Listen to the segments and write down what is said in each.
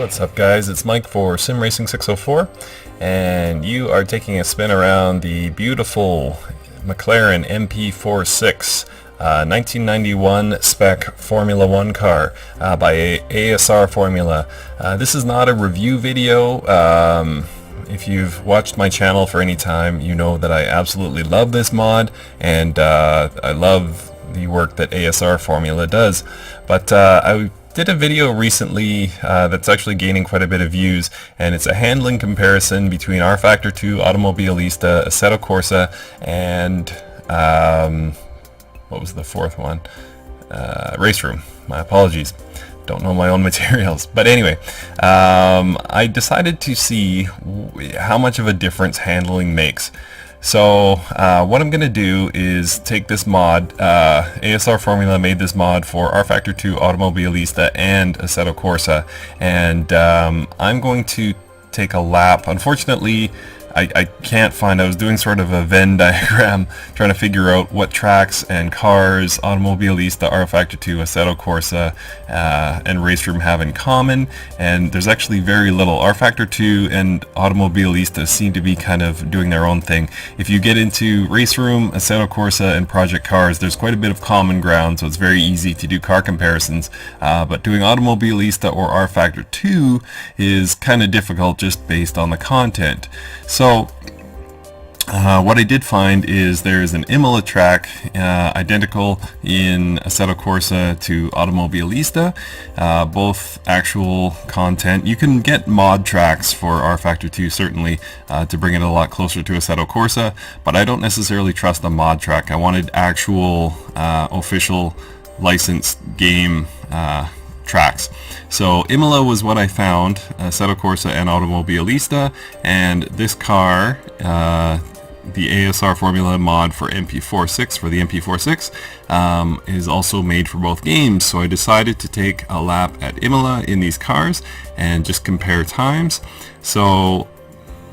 What's up, guys? It's Mike for Sim Racing 604, and you are taking a spin around the beautiful McLaren MP46 1991 spec Formula 1 car by ASR Formula. This is not a review video. If you've watched my channel for any time, you know that I absolutely love this mod, and I love the work that ASR Formula does. But I did a video recently that's actually gaining quite a bit of views, and it's a handling comparison between rFactor 2, Automobilista, Assetto Corsa, and what was the fourth one? Race Room. My apologies. Don't know my own materials. But anyway, I decided to see how much of a difference handling makes. So what I'm going to do is take this mod. ASR Formula made this mod for rFactor 2, Automobilista, and Assetto Corsa, and I'm going to take a lap. Unfortunately, I can't find, I was doing sort of a Venn diagram trying to figure out what tracks and cars Automobilista, rFactor 2, Assetto Corsa, and Race Room have in common, and there's actually very little. rFactor 2 and Automobilista seem to be kind of doing their own thing. If you get into Race Room, Assetto Corsa, and Project Cars, there's quite a bit of common ground, so it's very easy to do car comparisons, but doing Automobilista or rFactor 2 is kind of difficult just based on the content. So what I did find is there's an Imola track identical in Assetto Corsa to Automobilista, both actual content. You can get mod tracks for rFactor 2 certainly to bring it a lot closer to Assetto Corsa, but I don't necessarily trust the mod track. I wanted actual official licensed game tracks. So Imola was what I found, Assetto Corsa and Automobilista, and this car, the ASR Formula mod for MP46, for the MP46, is also made for both games. So I decided to take a lap at Imola in these cars and just compare times. So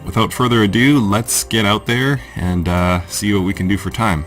without further ado, let's get out there and see what we can do for time.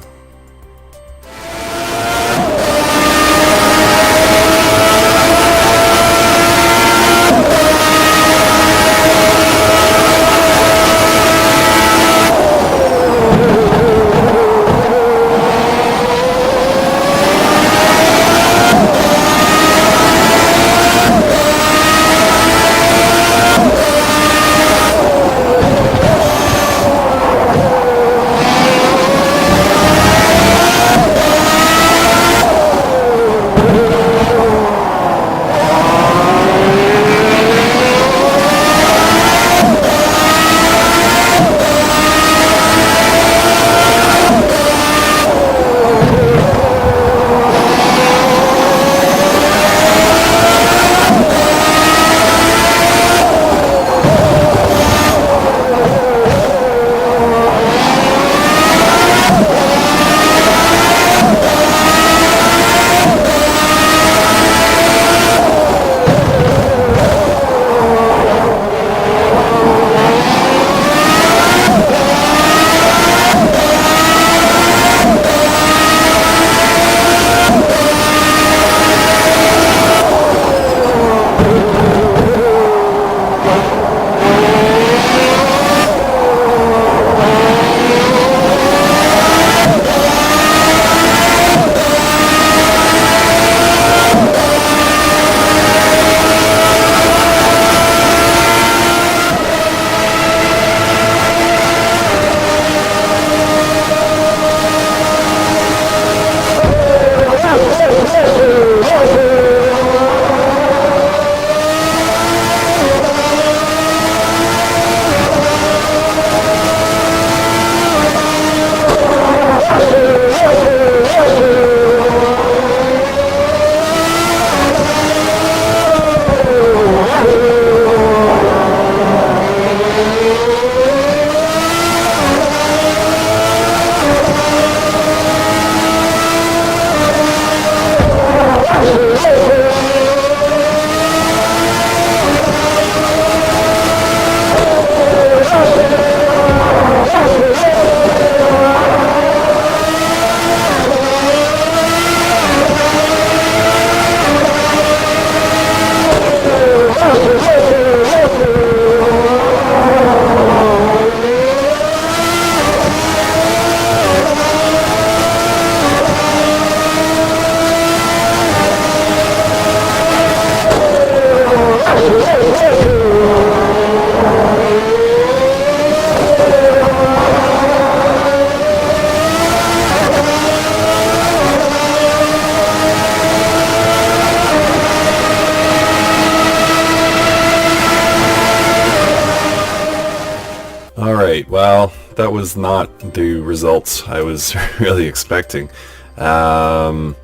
Well, that was not the results I was really expecting. Um,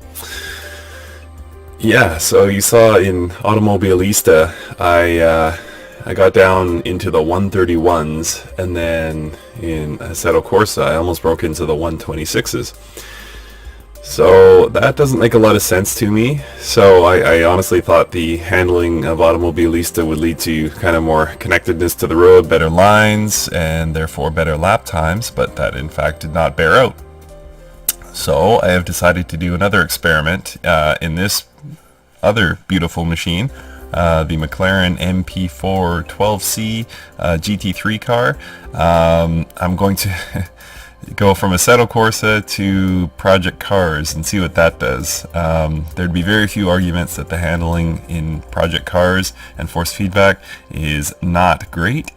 yeah, so you saw in Automobilista, I got down into the 131s, and then in Assetto Corsa, I almost broke into the 126s. So that doesn't make a lot of sense to me. So I honestly thought the handling of Automobilista would lead to kind of more connectedness to the road, better lines, and therefore better lap times, but that in fact did not bear out. So I have decided to do another experiment in this other beautiful machine, the McLaren MP4 12C GT3 car. I'm going to go from Assetto Corsa to Project Cars and see what that does. There'd be very few arguments that the handling in Project Cars and force feedback is not great.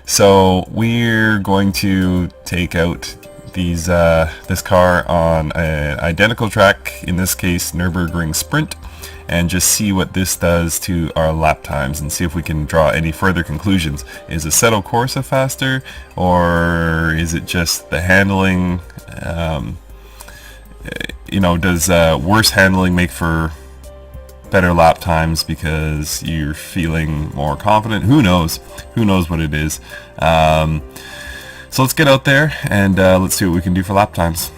So we're going to take out this car on an identical track, in this case Nürburgring Sprint, and just see what this does to our lap times and see if we can draw any further conclusions. Is Assetto Corsa faster, or is it just the handling? Does worse handling make for better lap times because you're feeling more confident? Who knows? Who knows what it is? So let's get out there and let's see what we can do for lap times.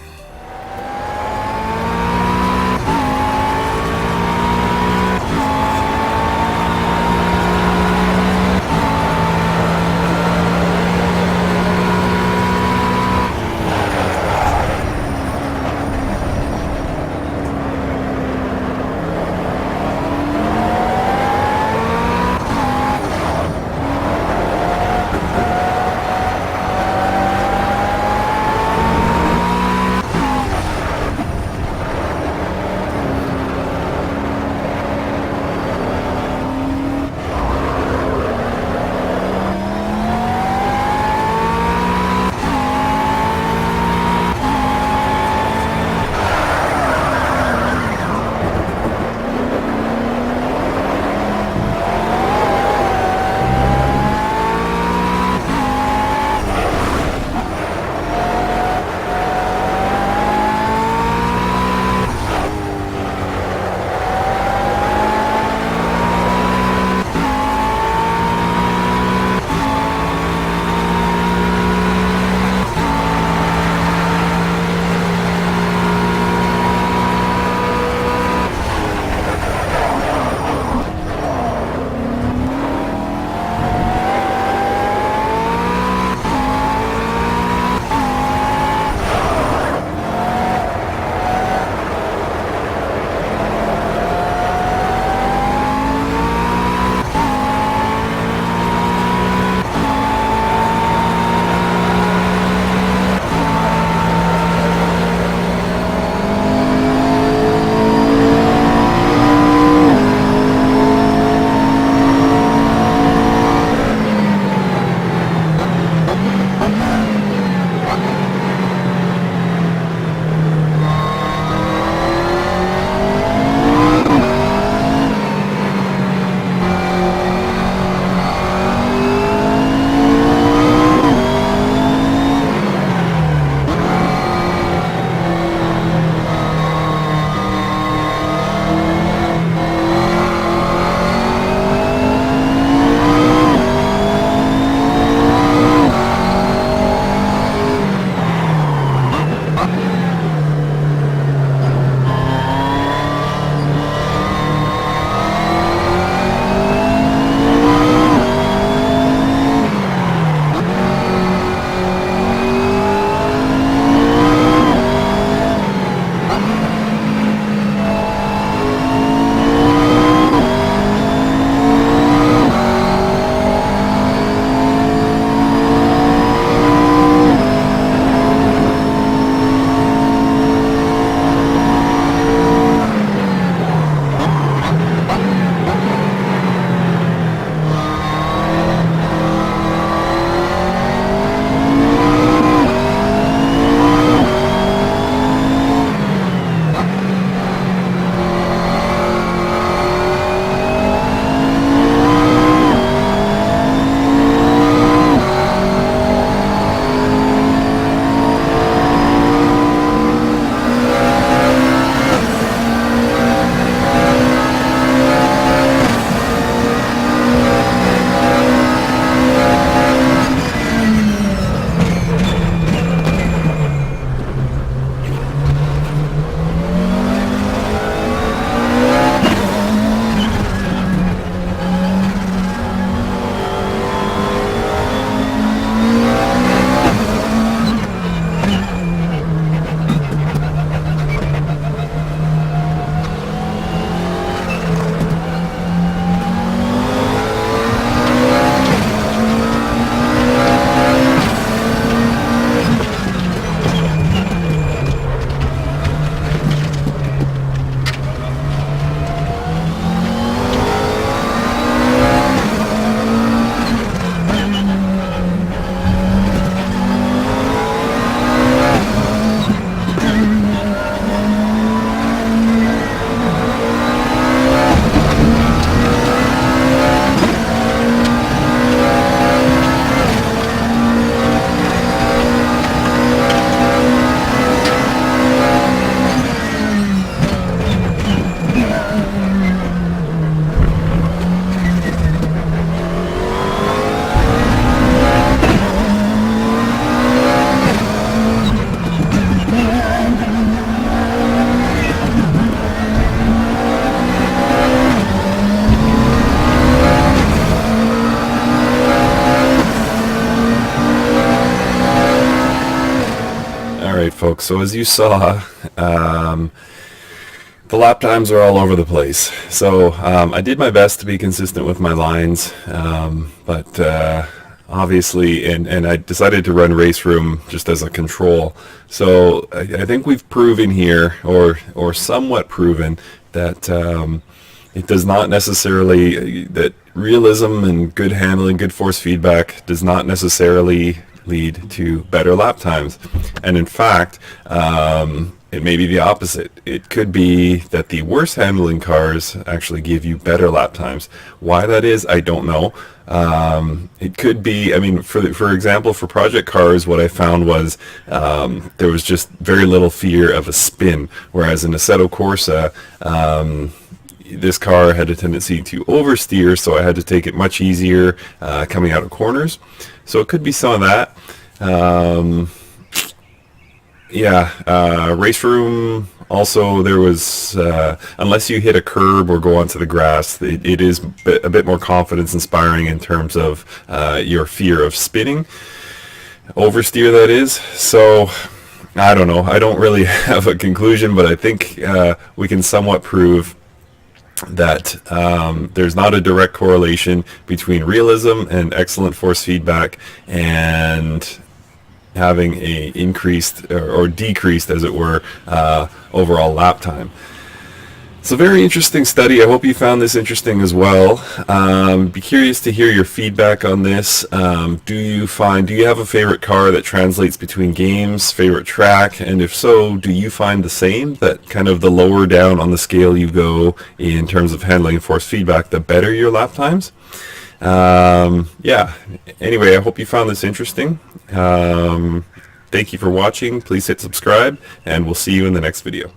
folks. So as you saw, the lap times are all over the place. So I did my best to be consistent with my lines, but obviously, and I decided to run Race Room just as a control. So I think we've proven here, or somewhat proven, that it does not necessarily, that realism and good handling, good force feedback does not necessarily lead to better lap times. And in fact, it may be the opposite. It could be that the worse handling cars actually give you better lap times. Why that is, I don't know. It could be, I mean, for example, for project cars, what I found was there was just very little fear of a spin, whereas in Assetto Corsa, this car had a tendency to oversteer, so I had to take it much easier coming out of corners. So it could be some of that. Race Room, also there was, unless you hit a curb or go onto the grass, it is a bit more confidence inspiring in terms of your fear of spinning. Oversteer, that is. So I don't know. I don't really have a conclusion, but I think we can somewhat prove that there's not a direct correlation between realism and excellent force feedback and having a increased or decreased, as it were, overall lap time. It's a very interesting study. I hope you found this interesting as well. Be curious to hear your feedback on this. Do you have a favorite car that translates between games, favorite track, and if so, do you find the same, that kind of the lower down on the scale you go in terms of handling and force feedback, the better your lap times? Anyway, I hope you found this interesting. Thank you for watching. Please hit subscribe, and we'll see you in the next video.